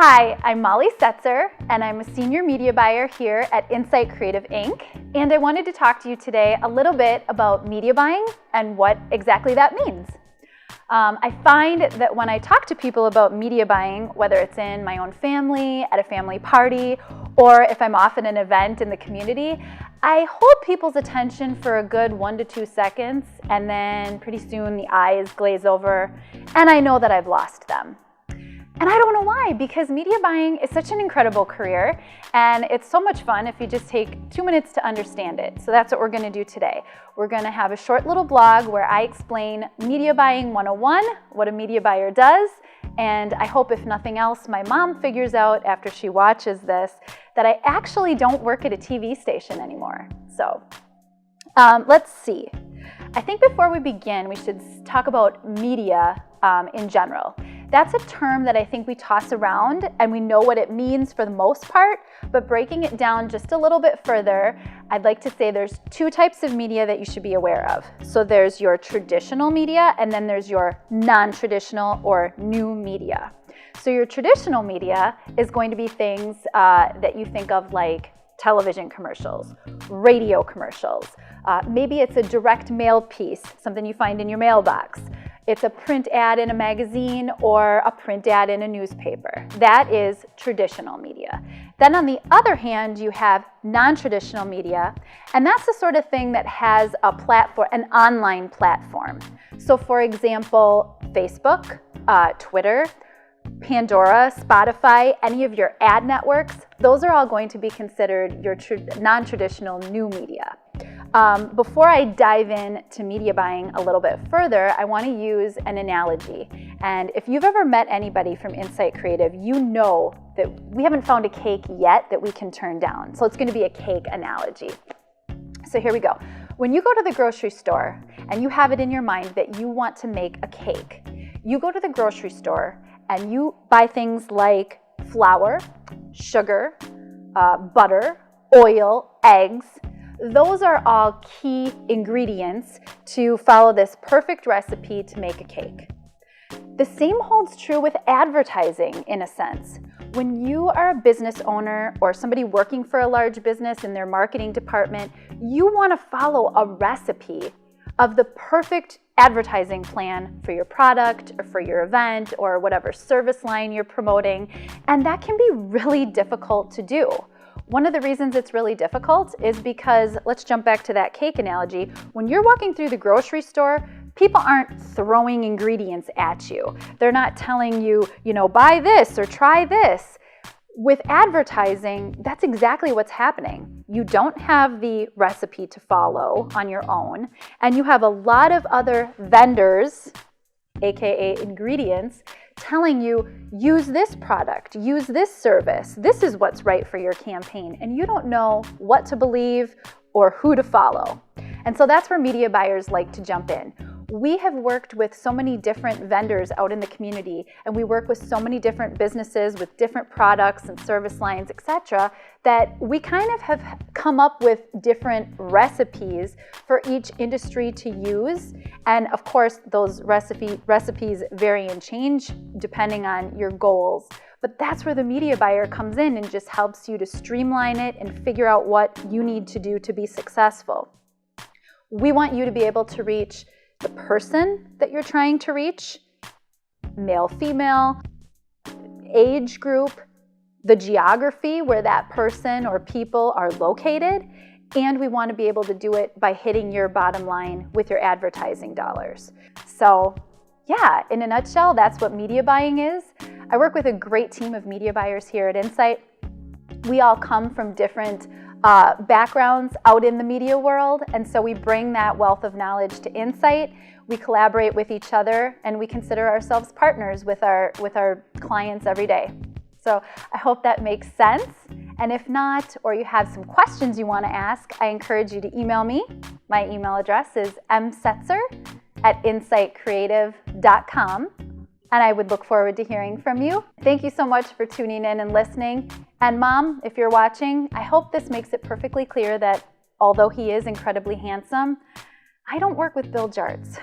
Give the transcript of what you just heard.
Hi, I'm Molly Setzer, and I'm a senior media buyer here at Insight Creative Inc. And I wanted to talk to you today a little bit about media buying and what exactly that means. I find that when I talk to people about media buying, whether it's in my own family, at a family party, or if I'm off at an event in the community, I hold people's attention for a good 1 to 2 seconds, and then pretty soon the eyes glaze over, and I know that I've lost them. And I don't know why, because media buying is such an incredible career, and it's so much fun if you just take 2 minutes to understand it. So that's what we're going to do today. We're going to have a short little blog where I explain Media Buying 101, what a media buyer does, and I hope, if nothing else, my mom figures out after she watches this that I actually don't work at a TV station anymore. So let's see. I think before we begin, we should talk about media in general. That's a term that I think we toss around and we know what it means for the most part, but breaking it down just a little bit further, I'd like to say there's 2 types of media that you should be aware of. So there's your traditional media, and then there's your non-traditional or new media. So your traditional media is going to be things that you think of like television commercials, radio commercials. Maybe it's a direct mail piece, something you find in your mailbox. It's a print ad in a magazine or a print ad in a newspaper. That is traditional media. Then on the other hand, you have non-traditional media, and that's the sort of thing that has a platform, an online platform. So for example, Facebook, Twitter, Pandora, Spotify, any of your ad networks, those are all going to be considered your non-traditional new media. Before I dive into media buying a little bit further, I want to use an analogy. And if you've ever met anybody from Insight Creative, you know that we haven't found a cake yet that we can turn down. So it's going to be a cake analogy. So here we go. When you go to the grocery store and you have it in your mind that you want to make a cake, you go to the grocery store and you buy things like flour, sugar, butter, oil, eggs. Those are all key ingredients to follow this perfect recipe to make a cake. The same holds true with advertising in a sense. When you are a business owner or somebody working for a large business in their marketing department, you want to follow a recipe of the perfect advertising plan for your product or for your event or whatever service line you're promoting, and that can be really difficult to do. One of the reasons it's really difficult is because, let's jump back to that cake analogy, when you're walking through the grocery store, people aren't throwing ingredients at you. They're not telling you, buy this or try this. With advertising, that's exactly what's happening. You don't have the recipe to follow on your own, and you have a lot of other vendors, aka ingredients, telling you, use this product, use this service, this is what's right for your campaign, and you don't know what to believe or who to follow. And so that's where media buyers like to jump in. We have worked with so many different vendors out in the community, and we work with so many different businesses with different products and service lines, etc., that we kind of have come up with different recipes for each industry to use. And of course, those recipes vary and change depending on your goals. But that's where the media buyer comes in and just helps you to streamline it and figure out what you need to do to be successful. We want you to be able to reach the person that you're trying to reach, male, female, age group, the geography where that person or people are located, and we want to be able to do it by hitting your bottom line with your advertising dollars. So yeah, in a nutshell, that's what media buying is. I work with a great team of media buyers here at Insight. We all come from different backgrounds out in the media world, and so we bring that wealth of knowledge to Insight. We collaborate with each other, and we consider ourselves partners with our clients every day. So I hope that makes sense, and if not, or you have some questions you want to ask, I encourage you to email me. My email address is msetzer@insightcreative.com. And I would look forward to hearing from you. Thank you so much for tuning in and listening. And Mom, if you're watching, I hope this makes it perfectly clear that although he is incredibly handsome, I don't work with bill charts.